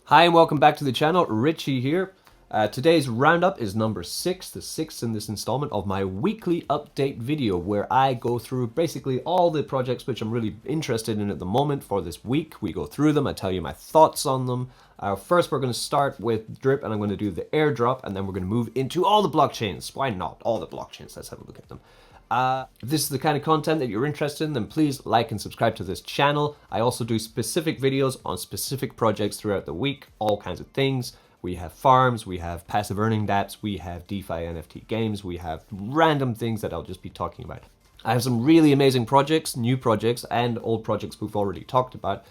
Hi and welcome back to the channel, Richie here. Today's roundup is number 6, the 6th in this installment of my weekly update video where I go through basically all the projects which I'm really interested in at the moment for this week. We go through them, I tell you my thoughts on them. First we're going to start with Drip and I'm going to do the airdrop and then we're going to move into all the blockchains. Why not? All the blockchains, let's have a look at them. If this is the kind of content that you're interested in, then please like and subscribe to this channel. I also do specific videos on specific projects throughout the week, all kinds of things. We have farms, we have passive earning dApps, we have DeFi NFT games, we have random things that I'll just be talking about. I have some really amazing projects, new projects, and old projects we've already talked about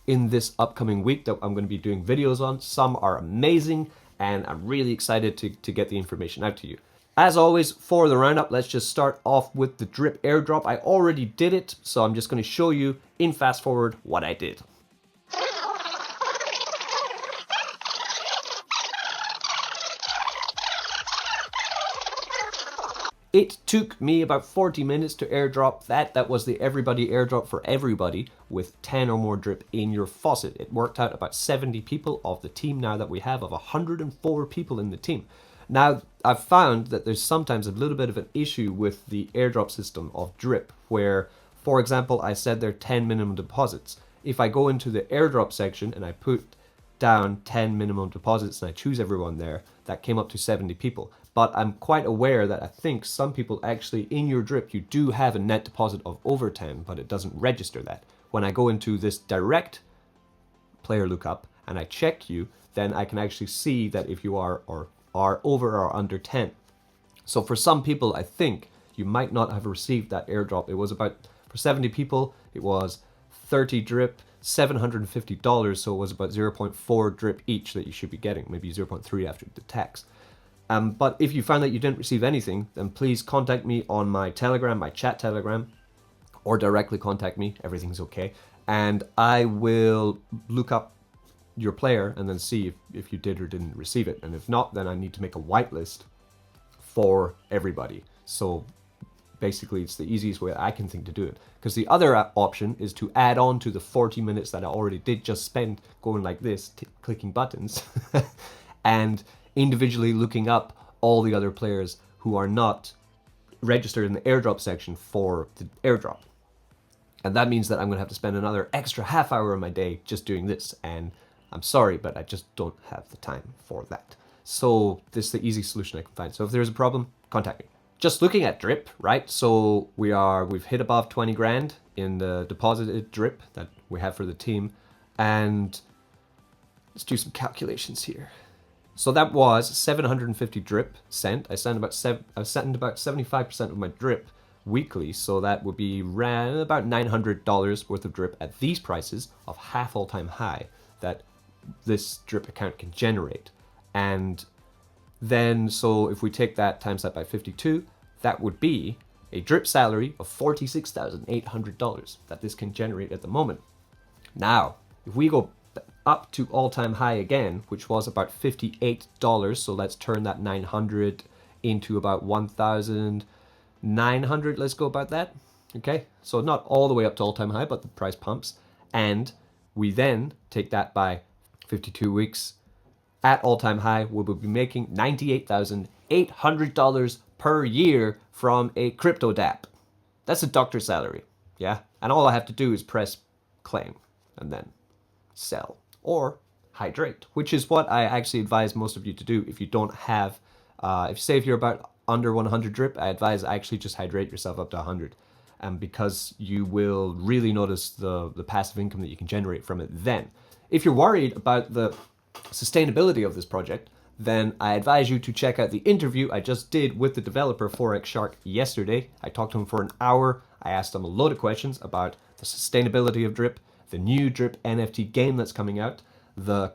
in this upcoming week that I'm going to be doing videos on. Some are amazing, and I'm really excited to get the information out to you. As always, for the roundup, let's just start off with the Drip airdrop. I already did it, so I'm just going to show you in fast forward what I did. It took me about 40 minutes to airdrop that. That was the everybody airdrop for everybody with 10 or more drip in your faucet. It worked out about 70 people of the team now that we have of 104 people in the team. Now, I've found that there's sometimes a little bit of an issue with the airdrop system of Drip, where, for example, I said there are 10 minimum deposits. If I go into the airdrop section and I put down 10 minimum deposits and I choose everyone there, that came up to 70 people. But I'm quite aware that I think some people actually, in your Drip, you do have a net deposit of over 10, but it doesn't register that. When I go into this direct player lookup and I check you, then I can actually see that if you are over or under 10. So for some people, I think you might not have received that airdrop. It was about, for 70 people, it was 30 drip, $750, so it was about 0.4 drip each that you should be getting, maybe 0.3 after the tax. But if you found that you didn't receive anything, then please contact me on my Telegram, my chat Telegram, or directly contact me, everything's okay. And I will look up your player and then see if you did or didn't receive it, and if not, then I need to make a whitelist for everybody. So basically it's the easiest way I can think to do it, because the other option is to add on to the 40 minutes that I already did just spend going like this, clicking buttons and individually looking up all the other players who are not registered in the airdrop section for the airdrop. And that means that I'm gonna have to spend another extra half hour of my day just doing this, and I'm sorry, but I just don't have the time for that. So this is the easy solution I can find. So if there's a problem, contact me. Just looking at Drip, right? So we've hit above 20 grand in the deposited Drip that we have for the team. And let's do some calculations here. So that was 750 drip sent. I sent about 75% of my drip weekly, so that would be about $900 worth of drip at these prices of half all-time high that this Drip account can generate. And then, so if we take that times that by 52, that would be a Drip salary of $46,800 that this can generate at the moment. Now, if we go up to all-time high again, which was about $58, so let's turn that 900 into about 1,900, let's go about that. Okay, so not all the way up to all-time high, but the price pumps. And we then take that by 52 weeks. At all-time high, we will be making $98,800 per year from a crypto dApp. That's a doctor's salary, yeah? And all I have to do is press claim and then sell or hydrate, which is what I actually advise most of you to do if you don't have, if you're about under 100 drip, I advise actually just hydrate yourself up to 100. Because you will really notice the passive income that you can generate from it then. If you're worried about the sustainability of this project, then I advise you to check out the interview I just did with the developer Forex Shark yesterday. I talked to him for an hour. I asked him a load of questions about the sustainability of Drip, the new Drip NFT game that's coming out, the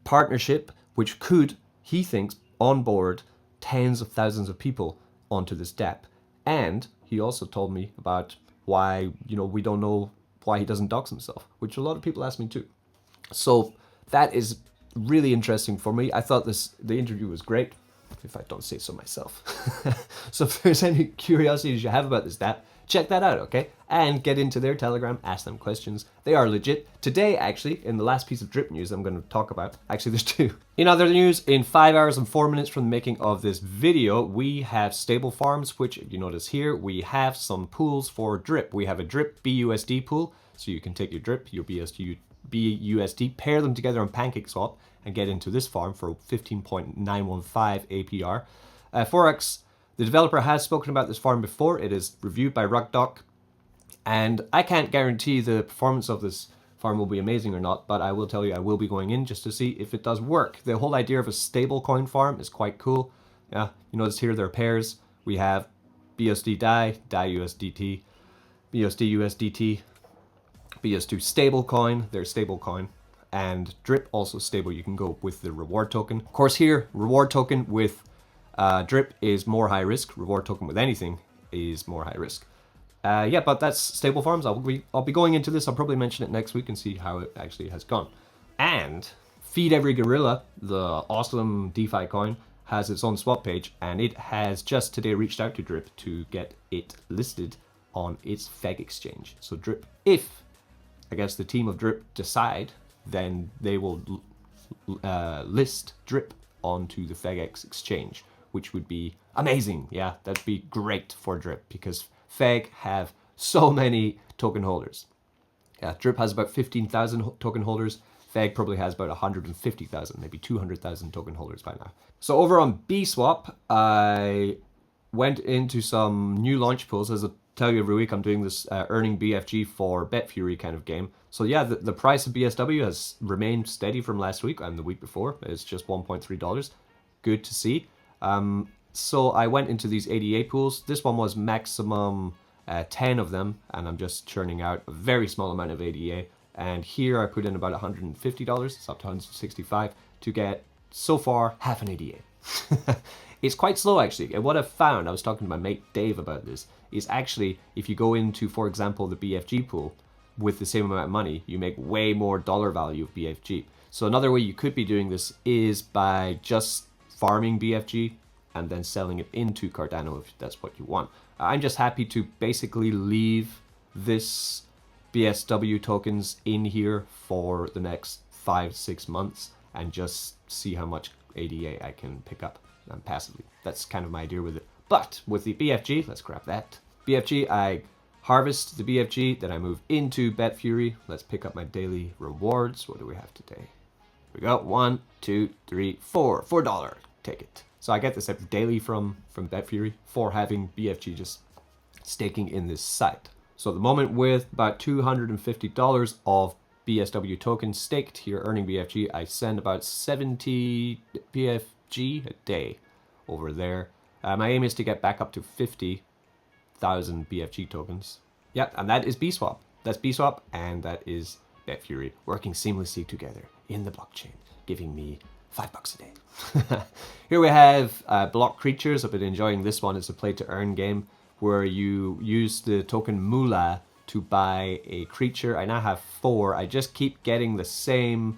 partnership which could, he thinks, onboard tens of thousands of people onto this dApp. And he also told me about why, we don't know why he doesn't dox himself, which a lot of people ask me too. So that is really interesting for me. I thought the interview was great, if I don't say so myself. So if there's any curiosities you have about this dApp, check that out, okay? And get into their Telegram, ask them questions. They are legit. Today, actually, in the last piece of drip news I'm going to talk about, actually there's two. In other news, in 5 hours and 4 minutes from the making of this video, we have stable farms, which if you notice here, we have some pools for drip. We have a drip BUSD pool, so you can take your drip, your BUSD, pair them together on PancakeSwap, and get into this farm for 15.915 APR. Forex, the developer has spoken about this farm before. It is reviewed by RoundUp, and I can't guarantee the performance of this farm will be amazing or not, but I will tell you I will be going in just to see if it does work. The whole idea of a stable coin farm is quite cool. Yeah, you notice here there are pairs. We have BUSD DAI, DAI USDT, BUSD USDT, BS2 stablecoin, their stablecoin, and drip also stable. You can go with the reward token. Of course here, reward token with drip is more high risk. Reward token with anything is more high risk. Yeah, but that's stable farms. I'll be going into this. I'll probably mention it next week and see how it actually has gone. And Feed Every Gorilla, the awesome DeFi coin, has its own swap page, and it has just today reached out to Drip to get it listed on its FEG exchange. So Drip, if I guess the team of Drip decide, then they will list Drip onto the FEGX exchange, which would be amazing. Yeah, that'd be great for Drip because FEG have so many token holders. Yeah, Drip has about 15,000 token holders. FEG probably has about 150,000, maybe 200,000 token holders by now. So over on BiSwap, I went into some new launch pools. As I tell you every week, I'm doing this earning BFG for BetFury kind of game. So yeah, the price of BSW has remained steady from last week and the week before. It's just $1.3. Good to see. So I went into these ADA pools. This one was maximum 10 of them, and I'm just churning out a very small amount of ADA. And here I put in about $150, it's up to $165, to get, so far, half an ADA. It's quite slow actually. And what I've found, I was talking to my mate Dave about this, is actually if you go into, for example, the BFG pool with the same amount of money, you make way more dollar value of BFG. So another way you could be doing this is by just farming BFG and then selling it into Cardano if that's what you want. I'm just happy to basically leave this BSW tokens in here for the next 5-6 months and just see how much ADA I can pick up passively. That's kind of my idea with it. But with the BFG, let's grab that. BFG, I harvest the BFG, then I move into BetFury. Let's pick up my daily rewards. What do we have today? We got 1, 2, 3, 4. $4. Take it. So I get this every daily from BetFury for having BFG just staking in this site. So at the moment, with about $250 of BSW tokens staked here, earning BFG, I send about 70 BFG a day over there. My aim is to get back up to 50,000 BFG tokens. Yep, and that is BiSwap. That's BiSwap, and that is BetFury working seamlessly together in the blockchain, giving me $5 a day. Here we have block creatures. I've been enjoying this one. It's a play to earn game where you use the token Moolah to buy a creature. I now have 4. I just keep getting the same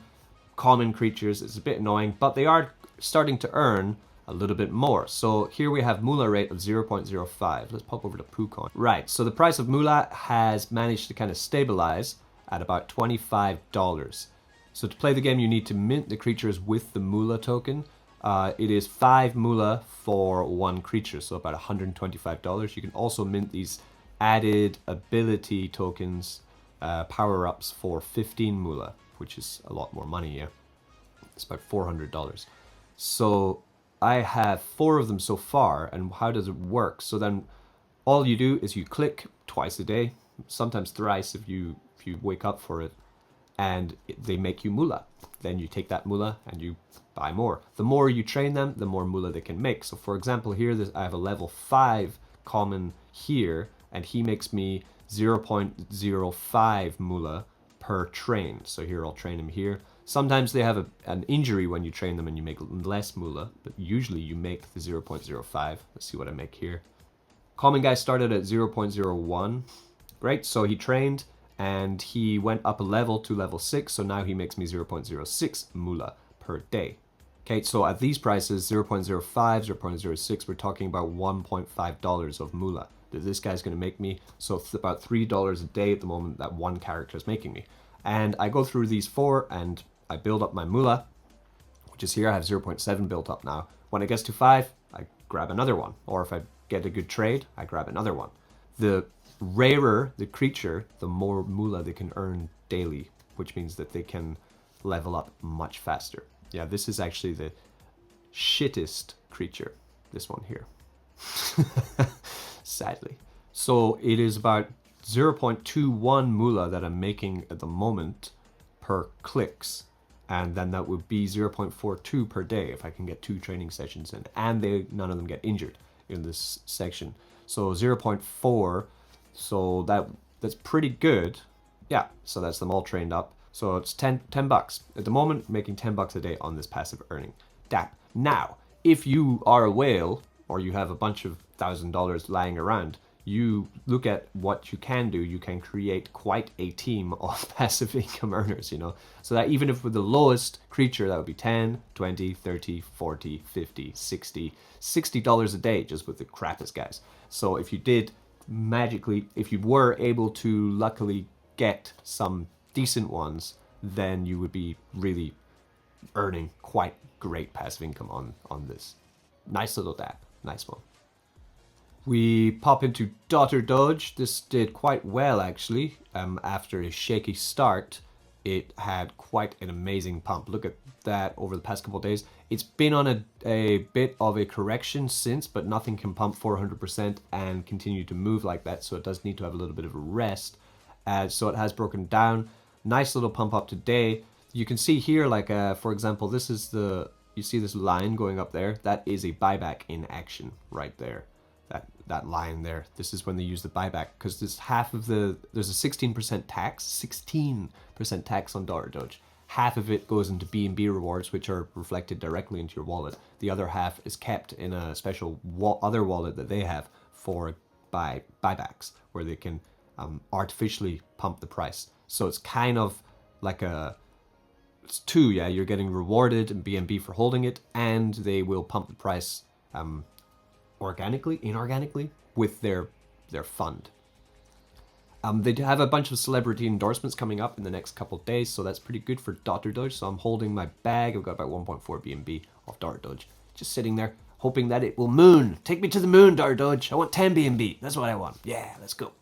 common creatures. It's a bit annoying, but they are starting to earn a little bit more. So here we have Moolah rate of 0.05. Let's pop over to PooCoin. Right, so the price of Moolah has managed to kind of stabilize at about $25. So to play the game, you need to mint the creatures with the Moolah token. It is 5 Moolah for 1 creature, so about $125. You can also mint these added ability tokens, power-ups for 15 Moolah, which is a lot more money, yeah. It's about $400. So I have 4 of them so far, and how does it work? So then all you do is you click twice a day, sometimes thrice if you wake up for it, and they make you Moolah. Then you take that Moolah and you buy more. The more you train them, the more Moolah they can make. So for example, here I have a level 5 common here, and he makes me 0.05 Moolah per train. So here I'll train him here. Sometimes they have an injury when you train them and you make less Moolah, but usually you make the 0.05. Let's see what I make here. Common guy started at 0.01. Great, so he trained and he went up a level to level 6, so now he makes me 0.06 Moolah per day. Okay, so at these prices, 0.05, 0.06, we're talking about $1.5 of Moolah. that this guy's going to make me. So it's about $3 a day at the moment that one character is making me. And I go through these 4 and I build up my moolah, which is here. I have 0.7 built up now. When it gets to 5, I grab another one. Or if I get a good trade, I grab another one. The rarer the creature, the more moolah they can earn daily, which means that they can level up much faster. Yeah, this is actually the shittest creature, this one here. Sadly. So it is about 0.21 moolah that I'm making at the moment per clicks, and then that would be 0.42 per day if I can get 2 training sessions in, and none of them get injured in this section. So 0.4, so that's pretty good. Yeah, so that's them all trained up. So it's 10 bucks. At the moment, making 10 bucks a day on this passive earning. DAP. Now, if you are a whale, or you have a bunch of $1,000 lying around, you look at what you can do. You can create quite a team of passive income earners, you know. So that even if with the lowest creature, that would be 10, 20, 30, 40, 50, 60, $60 a day just with the crappiest guys. So if you did magically, if you were able to luckily get some decent ones, then you would be really earning quite great passive income on this. Nice little dab. Nice one. We pop into Doge. This did quite well actually. After a shaky start, it had quite an amazing pump. Look at that over the past couple of days. It's been on a bit of a correction since, but nothing can pump 400% and continue to move like that, so it does need to have a little bit of a rest. So it has broken down. Nice little pump up today. You can see here, like for example, this is you see this line going up there? That is a buyback in action right there. That line there. This is when they use the buyback, because there's there's a 16% tax, 16% tax on Doge. Half of it goes into B&B rewards, which are reflected directly into your wallet. The other half is kept in a special other wallet that they have for buybacks, where they can artificially pump the price. So it's kind of like it's 2, yeah, you're getting rewarded in B&B for holding it, and they will pump the price inorganically with their fund. They have a bunch of celebrity endorsements coming up in the next couple of days, so that's pretty good for Doge. So I'm holding my bag. I've got about 1.4 BNB of Doge, just sitting there, hoping that it will moon. Take me to the moon, Doge. I want 10 BNB. That's what I want. Yeah, let's go.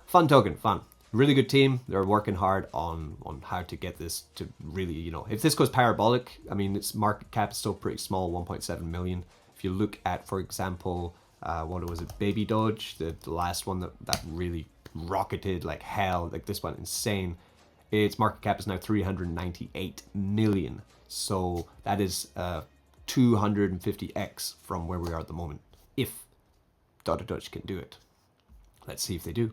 Fun token, fun. Really good team. They're working hard on how to get this to really, you know, if this goes parabolic, I mean, its market cap is still pretty small, 1.7 million. If you look at, for example, what was it, Baby Doge, the last one that really rocketed like hell, like this one, insane. Its market cap is now 398 million. So that is 250x from where we are at the moment, if Doge can do it. Let's see if they do.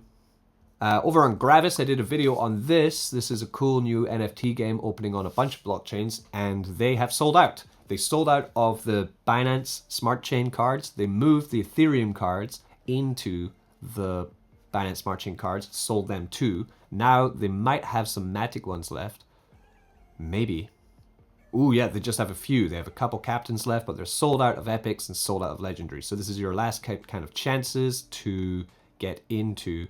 Over on Gravis, I did a video on this. This is a cool new NFT game opening on a bunch of blockchains, and they have sold out. They sold out of the Binance Smart Chain cards. They moved the Ethereum cards into the Binance Smart Chain cards, sold them too. Now they might have some Matic ones left. Maybe. Ooh, yeah, they just have a few. They have a couple captains left, but they're sold out of epics and sold out of legendaries. So this is your last kind of chances to get into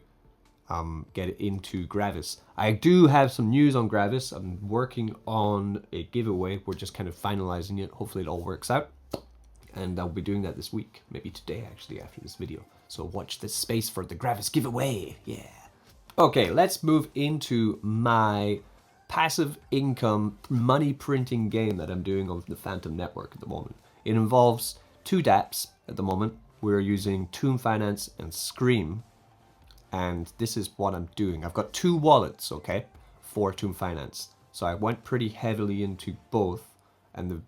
Gravis. I do have some news on Gravis. I'm working on a giveaway. We're just kind of finalizing it. Hopefully it all works out. And I'll be doing that this week. Maybe today, actually, after this video. So watch this space for the Gravis giveaway. Yeah. Okay, let's move into my passive income money printing game that I'm doing on the FANTOM network at the moment. It involves 2 dApps at the moment. We're using Tomb Finance and Scream. And this is what I'm doing. I've got 2 wallets, okay, for Tomb Finance. So I went pretty heavily into both, and they've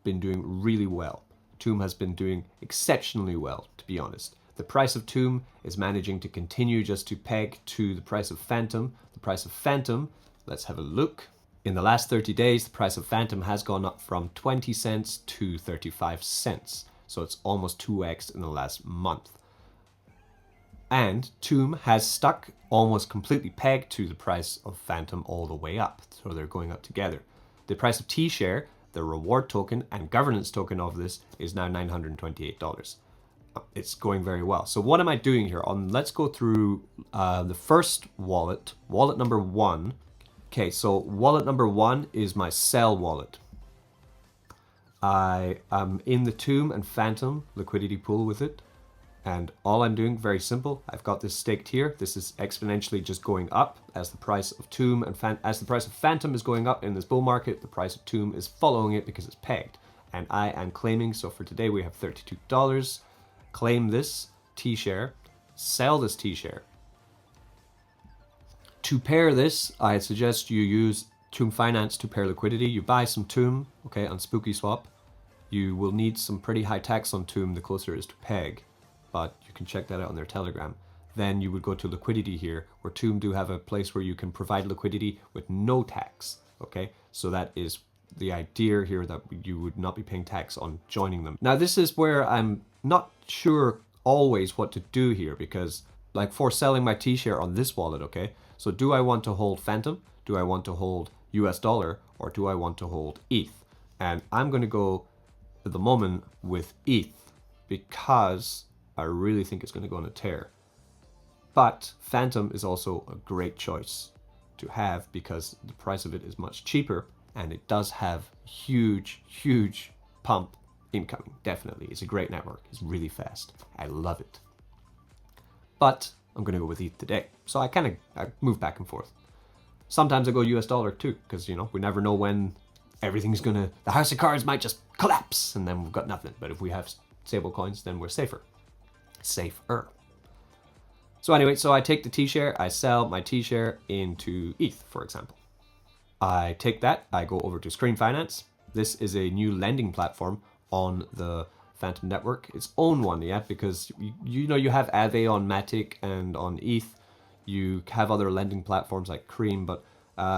been doing really well. Tomb has been doing exceptionally well, to be honest. The price of Tomb is managing to continue just to peg to the price of FANTOM. The price of FANTOM, let's have a look. In the last 30 days, the price of FANTOM has gone up from 20 cents to 35 cents. So it's almost 2x in the last month. And Tomb has stuck almost completely pegged to the price of FANTOM all the way up. So they're going up together. The price of T-Share, the reward token and governance token of this, is now $928. it's going very well. So what am I doing here? Let's go through the first wallet, wallet number 1. Okay, so wallet number 1 is my sell wallet. I am in the Tomb and Phantom liquidity pool with it. And all I'm doing, very simple, I've got this staked here. This is exponentially just going up as the price of Tomb and as the price of Phantom is going up in this bull market, the price of Tomb is following it because it's pegged. And I am claiming, so for today we have $32. Claim this T-share, sell this T-share. To pair this, I suggest you use Tomb Finance to pair liquidity. You buy some Tomb, okay, on SpookySwap. You will need some pretty high tax on Tomb the closer it is to peg, but you can check that out on their Telegram. Then you would go to liquidity here, where Tomb do have a place where you can provide liquidity with no tax, okay? So that is the idea here, that you would not be paying tax on joining them. Now this is where I'm not sure always what to do here, because like for selling my T-share on this wallet, okay? So do I want to hold Phantom? Do I want to hold US dollar? Or do I want to hold ETH? And I'm going to go at the moment with ETH because I really think it's going to go on a tear. But Phantom is also a great choice to have because the price of it is much cheaper and it does have huge, huge pump incoming. Definitely. It's a great network. It's really fast. I love it. But I'm going to go with ETH today. So I move back and forth. Sometimes I go US dollar too, because, you know, we never know when everything's going to, the house of cards might just collapse and then we've got nothing. But if we have stable coins, then we're safer. Safer. So anyway, so I take the T-share, I sell my T-share into ETH, for example. I take that, I go over to Screen Finance. This is a new lending platform on the Phantom network. Its own one, yeah, because you know you have Aave on Matic and on ETH. You have other lending platforms like Cream, but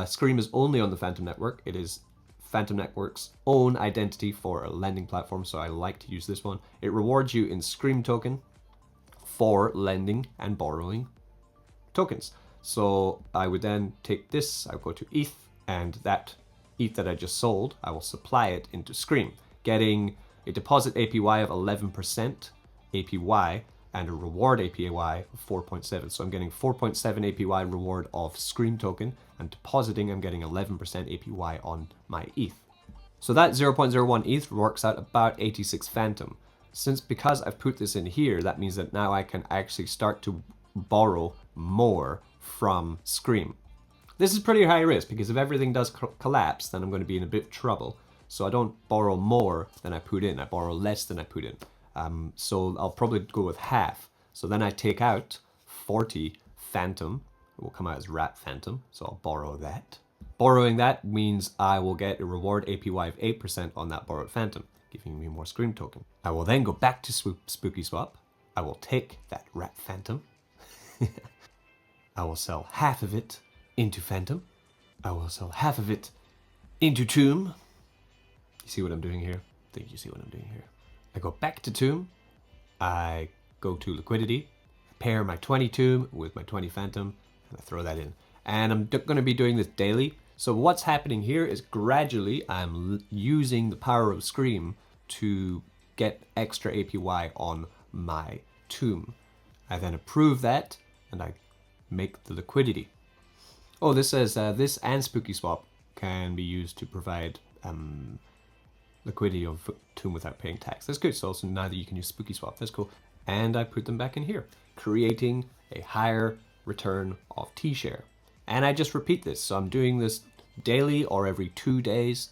Scream is only on the Phantom network. It is Phantom Network's own identity for a lending platform, so I like to use this one. It rewards you in Scream token for lending and borrowing tokens. So I would then take this, I would go to ETH, and that ETH that I just sold, I will supply it into Scream, getting a deposit APY of 11% APY and a reward APY of 4.7. So I'm getting 4.7 APY reward of Scream token, and depositing I'm getting 11% APY on my ETH. So that 0.01 ETH works out about 86 Phantom. Because I've put this in here, that means that now I can actually start to borrow more from Scream. This is pretty high risk because if everything does collapse, then I'm going to be in a bit of trouble. So I don't borrow more than I put in. I borrow less than I put in. So I'll probably go with half. So then I take out 40 Phantom. It will come out as Rat Phantom. So I'll borrow that. Borrowing that means I will get a reward APY of 8% on that borrowed Phantom, giving me more Scream token. I will then go back to SpookySwap. I will take that Rat Phantom. I will sell half of it into Phantom. I will sell half of it into Tomb. You see what I'm doing here? I think you see what I'm doing here. I go back to Tomb. I go to liquidity, pair my 20 Tomb with my 20 Phantom, and I throw that in. And I'm going to be doing this daily. So what's happening here is gradually I'm using the power of Scream to get extra APY on my Tomb. I then approve that and I make the liquidity. Oh, this says this and SpookySwap can be used to provide liquidity of Tomb without paying tax. That's good. So also now that you can use SpookySwap, that's cool. And I put them back in here, creating a higher return of T-share. And I just repeat this. So I'm doing this daily or every 2 days,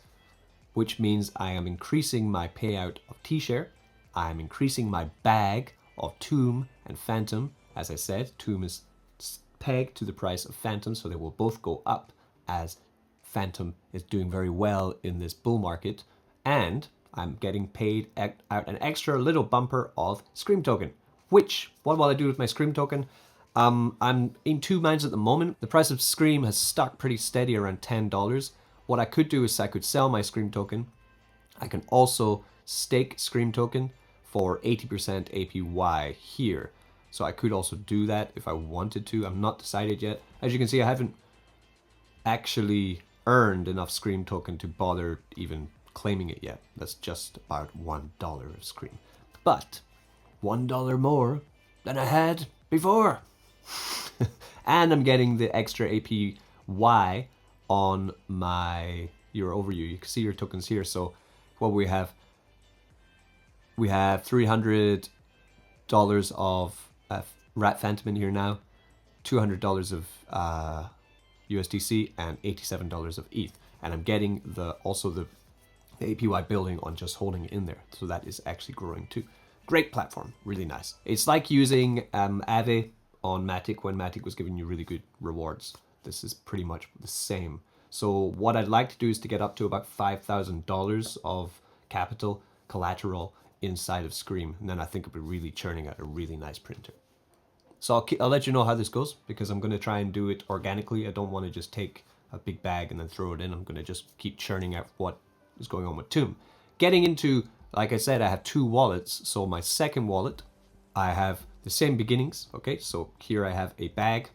which means I am increasing my payout of T-share. I'm increasing my bag of Tomb and Phantom. As I said, Tomb is pegged to the price of Phantom, so they will both go up as Phantom is doing very well in this bull market. And I'm getting paid out an extra little bumper of Scream token, which, what will I do with my Scream token? I'm in two minds at the moment. The price of Scream has stuck pretty steady around $10. What I could do is I could sell my Scream token. I can also stake Scream token for 80% APY here. So I could also do that if I wanted to. I'm not decided yet. As you can see, I haven't actually earned enough Scream token to bother even claiming it yet. That's just about $1 of Scream. But $1 more than I had before. And I'm getting the extra APY on my your overview. You can see your tokens here. So what we have $300 of Rat Phantom in here now, $200 of USDC, and $87 of ETH. And I'm getting also the APY building on just holding it in there. So that is actually growing too. Great platform, really nice. It's like using Aave on Matic when Matic was giving you really good rewards. This is pretty much the same. So what I'd like to do is to get up to about $5,000 of capital collateral inside of Scream, and then I think it'll be really churning out a really nice printer. So I'll let you know how this goes, because I'm going to try and do it organically. I don't want to just take a big bag and then throw it in. I'm going to just keep churning out what is going on with Tomb. Getting into, like I said, I have 2 wallets. So my second wallet, I have the same beginnings. Okay, so here I have a bag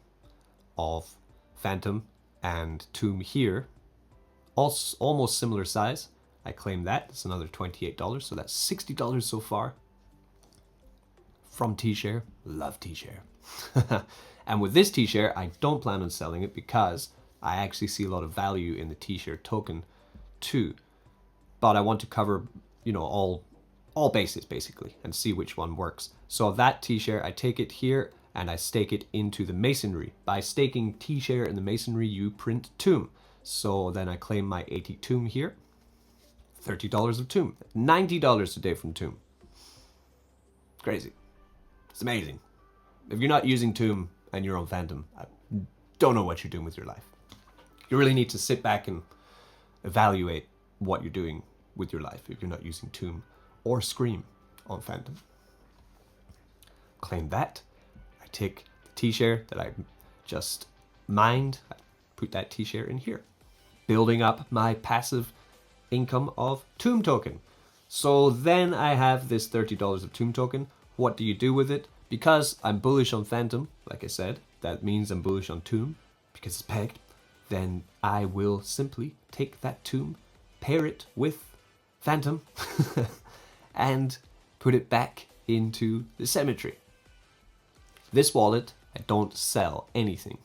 of Phantom and Tomb here, also almost similar size. I claim that. It's another $28, so that's $60 so far from T-Share. Love T-Share. And with this T-Share, I don't plan on selling it because I actually see a lot of value in the T-Share token too. But I want to cover, you know, all bases basically and see which one works. So that T-Share, I take it here and I stake it into the Masonry. By staking T-Share in the Masonry, you print Tomb. So then I claim my 80 Tomb here. $30 of Tomb. $90 a day from Tomb. Crazy. It's amazing. If you're not using Tomb and you're on Phantom, I don't know what you're doing with your life. You really need to sit back and evaluate what you're doing with your life if you're not using Tomb or Scream on Phantom. Claim that. I take the T-Share that I just mined. I put that T-Share in here. Building up my passive income of Tomb token. So then I have this $30 of Tomb token. What do you do with it? Because I'm bullish on Phantom, like I said, that means I'm bullish on Tomb because it's pegged. Then I will simply take that Tomb, pair it with Phantom, and put it back into the cemetery. This wallet, I don't sell anything.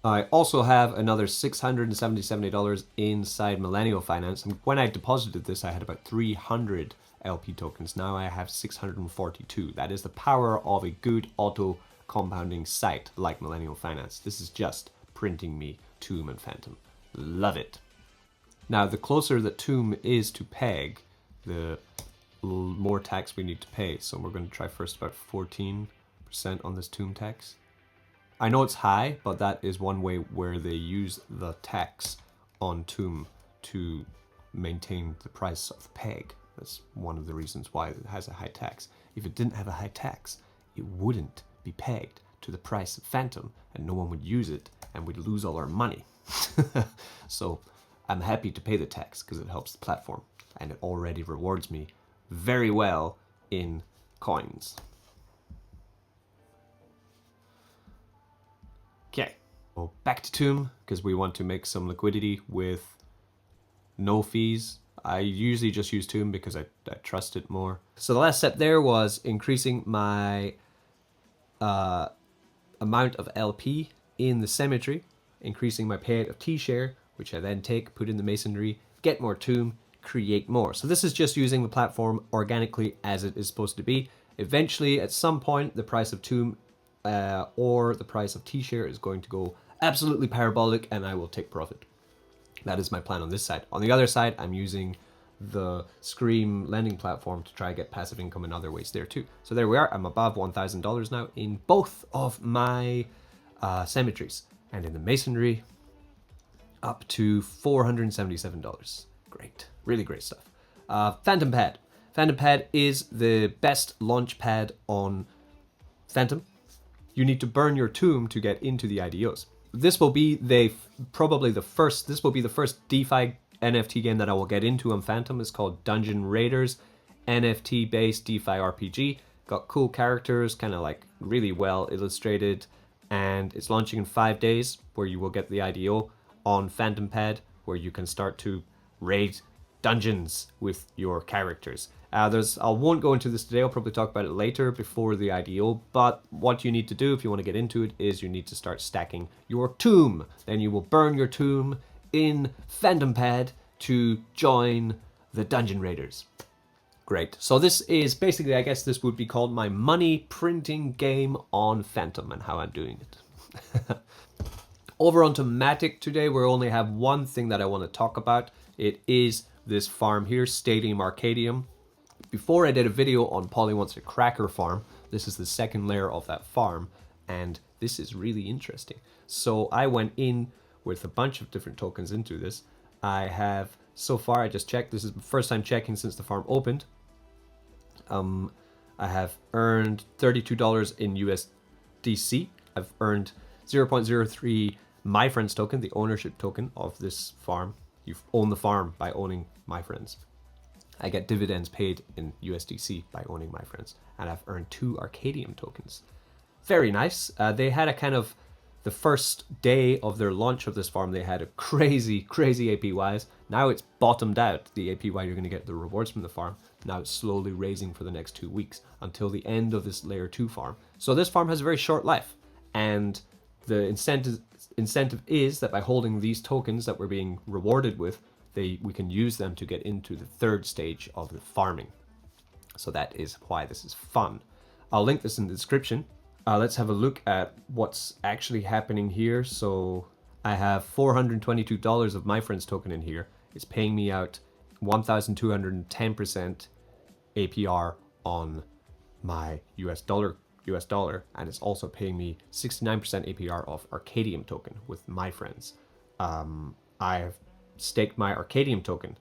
I also have another $677 inside Millennial Finance. And when I deposited this, I had about 300 LP tokens. Now I have 642. That is the power of a good auto compounding site like Millennial Finance. This is just printing me Tomb and Phantom. Love it. Now, the closer that Tomb is to peg, the more tax we need to pay. So we're going to try first about 14% on this Tomb tax. I know it's high, but that is one way where they use the tax on Tomb to maintain the price of the peg. That's one of the reasons why it has a high tax. If it didn't have a high tax, it wouldn't be pegged to the price of Phantom, and no one would use it, and we'd lose all our money. So I'm happy to pay the tax because it helps the platform, and it already rewards me very well in coins. Okay, well, back to Tomb because we want to make some liquidity with no fees. I usually just use Tomb because I trust it more. So the last step there was increasing my amount of LP in the cemetery, increasing my payout of T-Share, which I then take, put in the Masonry, get more Tomb, create more. So this is just using the platform organically as it is supposed to be. Eventually, at some point, the price of Tomb or the price of T-Share is going to go absolutely parabolic and I will take profit. That is my plan on this side. On the other side, I'm using the Scream lending platform to try to get passive income in other ways there too. So there we are. I'm above $1,000 now in both of my cemeteries. And in the Masonry, up to $477. Great. Really great stuff. Phantom Pad. Phantom Pad is the best launch pad on Phantom. You need to burn your Tomb to get into the IDOs. This will be this will be the first DeFi NFT game that I will get into on Phantom. It's called Dungeon Raiders, NFT based DeFi RPG. Got cool characters, kind of like really well illustrated, and it's launching in 5 days where you will get the IDO on Phantom Pad where you can start to raid dungeons with your characters. I won't go into this today, I'll probably talk about it later before the IDO, but what you need to do if you want to get into it is you need to start stacking your tomb. Then you will burn your tomb in Phantom Pad to join the Dungeon Raiders. Great. So this is basically, I guess this would be called my money printing game on Phantom and how I'm doing it. Over onto Matic today, we only have one thing that I want to talk about. It is this farm here, Stadium Arcadium. Before I did a video on Polly Wants a Cracker farm, this is the second layer of that farm, and this is really interesting. So I went in with a bunch of different tokens into this. I have, so far I just checked, this is the first time checking since the farm opened. I have earned $32 in USDC. I've earned 0.03 My Friends token, the ownership token of this farm. You own the farm by owning My Friends. I get dividends paid in USDC by owning My Friends. And I've earned 2 Arcadium tokens. Very nice. They had a kind of, the first day of their launch of this farm, they had a crazy APYs. Now it's bottomed out, the APY you're going to get the rewards from the farm. Now it's slowly raising for the next 2 weeks until the end of this layer 2 farm. So this farm has a very short life. And the incentive is that by holding these tokens that we're being rewarded with, we can use them to get into the 3rd stage of the farming. So that is why this is fun. I'll link this in the description. Let's have a look at what's actually happening here. So I have $422 of My Friends token in here. It's paying me out 1,210% APR on my US dollar, and it's also paying me 69% APR of Arcadium token with My Friends. I've staked my Arcadium token,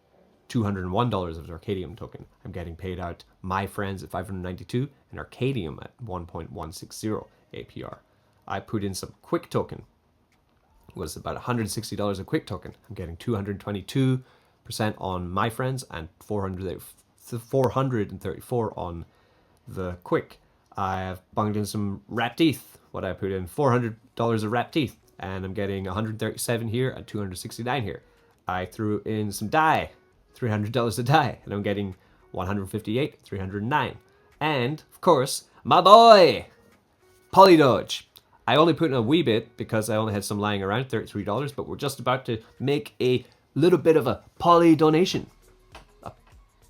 $201 of Arcadium token. I'm getting paid out My Friends at 592 and Arcadium at 1.160 APR. I put in some Quick token. It was about $160 a Quick token. I'm getting 222% on My Friends and 434 on the Quick. I have bunged in some Rat Teeth. What I put in, $400 of Rat Teeth, and I'm getting 137 here and 269 here. I threw in some dye, $300 a dye, and I'm getting 158, 309. And, of course, my boy, Poly Doge. I only put in a wee bit because I only had some lying around, $33, but we're just about to make a little bit of a Poly donation. A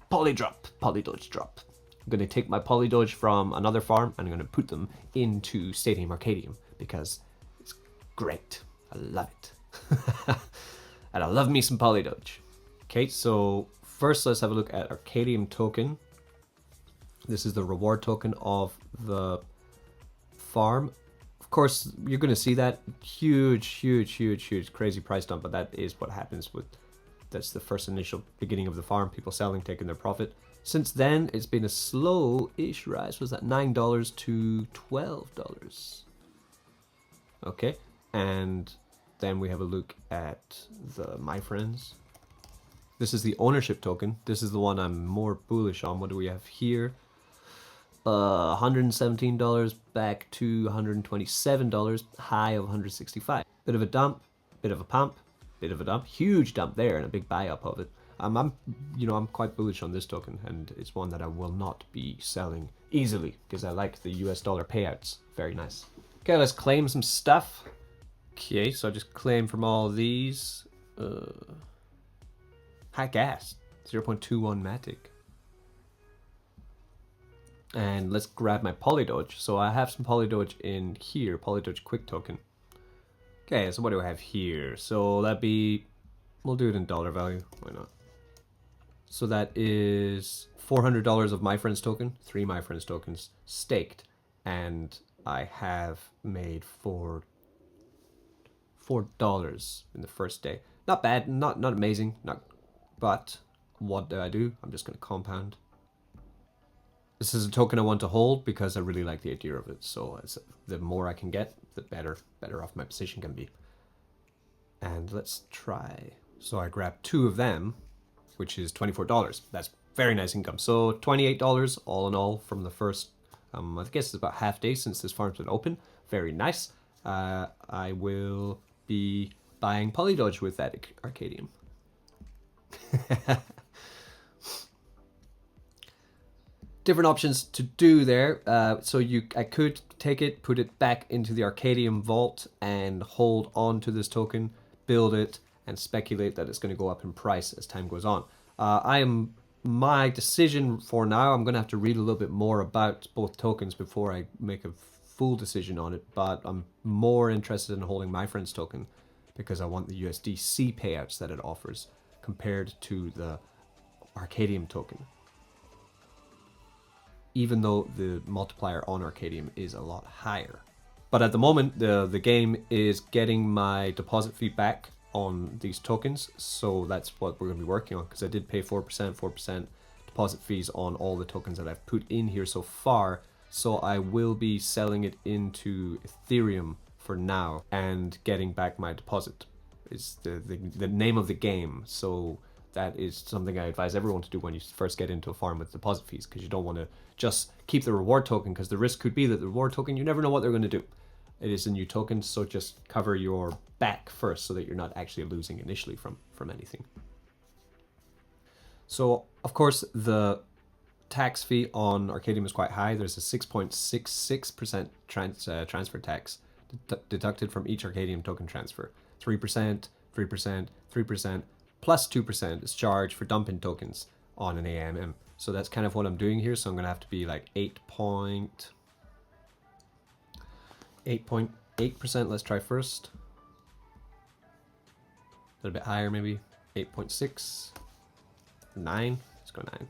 Poly drop, Poly Doge drop. I'm going to take my Poly Doge from another farm and I'm going to put them into Stadium Arcadium because it's great. I love it. And I love me some Poly Doge. Okay, so first let's have a look at Arcadium token. This is the reward token of the farm. Of course, you're going to see that huge, crazy price dump, but that is what happens with, that's the first initial beginning of the farm, people selling, taking their profit. Since then, it's been a slow-ish rise. Was that $9 to $12? Okay, and then we have a look at the My Friends. This is the ownership token. This is the one I'm more bullish on. What do we have here? $117 back to $127, high of $165. Bit of a dump, bit of a pump, bit of a dump, huge dump there, and a big buy up of it. I'm quite bullish on this token, and it's one that I will not be selling easily because I like the US dollar payouts. Very nice. Okay, let's claim some stuff. Okay, so I just claim from all of these. High gas, 0.21 Matic. And let's grab my Polydoge. So I have some Polydoge in here, Polydoge Quick token. Okay, so what do I have here? So that'd be, we'll do it in dollar value, why not? So that is $400 of My Friends token, 3 My Friends tokens staked, and I have made $4 in the first day. Not bad, not amazing, but what do? I'm just going to compound. This is a token I want to hold because I really like the idea of it. So the more I can get, the better off my position can be. And let's try. So I grabbed 2 of them, which is $24. That's very nice income. So $28 all in all from the first, I guess it's about half day since this farm's been open. Very nice. I will be buying Polydoge with that Arcadium. different options to do there. So I could take it, put it back into the Arcadium vault and hold on to this token, build it, and speculate that it's going to go up in price as time goes on. My decision for now, I'm going to have to read a little bit more about both tokens before I make a full decision on it, but I'm more interested in holding my friend's token because I want the USDC payouts that it offers compared to the Arcadium token. Even though the multiplier on Arcadium is a lot higher. But at the moment, the game is getting my deposit fee back on these tokens, so that's what we're going to be working on, because I did pay 4% deposit fees on all the tokens that I've put in here so far, so I will be selling it into Ethereum for now and getting back my deposit. It's the name of the game, so that is something I advise everyone to do when you first get into a farm with deposit fees, because you don't want to just keep the reward token, because the risk could be that the reward token, you never know what they're going to do. It is a new token, so just cover your back first so that you're not actually losing initially from anything. So, of course, the tax fee on Arcadium is quite high. There's a 6.66% transfer tax deducted from each Arcadium token transfer. 3%, 3%, 3%, plus 2% is charged for dumping tokens on an AMM. So that's kind of what I'm doing here. So I'm going to have to be like 8.8%. Let's try first. A little bit higher, maybe 8.6, 9. Let's go 9.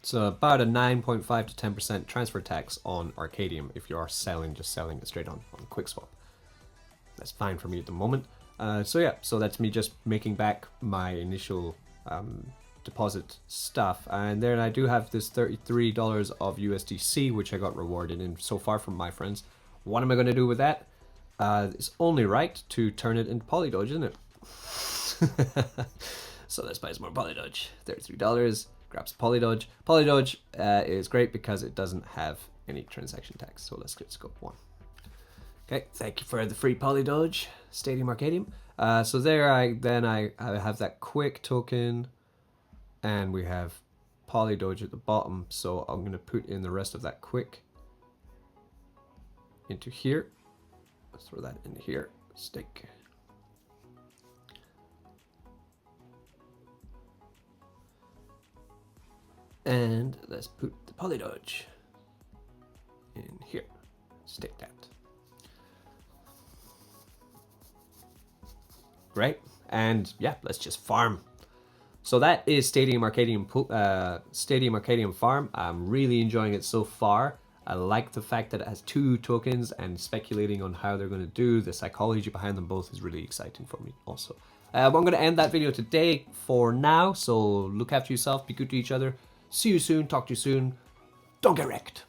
So about a 9.5 to 10% transfer tax on Arcadium if you are just selling it straight on QuickSwap. That's fine for me at the moment. So that's me just making back my initial deposit stuff. And then I do have this $33 of USDC, which I got rewarded in so far from my friends. What am I going to do with that? It's only right to turn it into Polydoge, isn't it? So let's buy some more Polydoge. $33. Grabs Polydoge. Polydoge is great because it doesn't have any transaction tax. So let's go 1. Okay, thank you for the free Polydoge, Stadium Arcadium. So there I have that quick token, and we have Polydoge at the bottom. So I'm going to put in the rest of that quick into here. Let's throw that in here. Stake. And let's put the Polydoge in here. Stake that. Great. And yeah, let's just farm. So that is Stadium Arcadium Farm. I'm really enjoying it so far. I like the fact that it has 2 tokens, and speculating on how they're going to do. The psychology behind them both is really exciting for me also. I'm going to end that video today for now. So look after yourself, be good to each other. See you soon, talk to you soon. Don't get wrecked.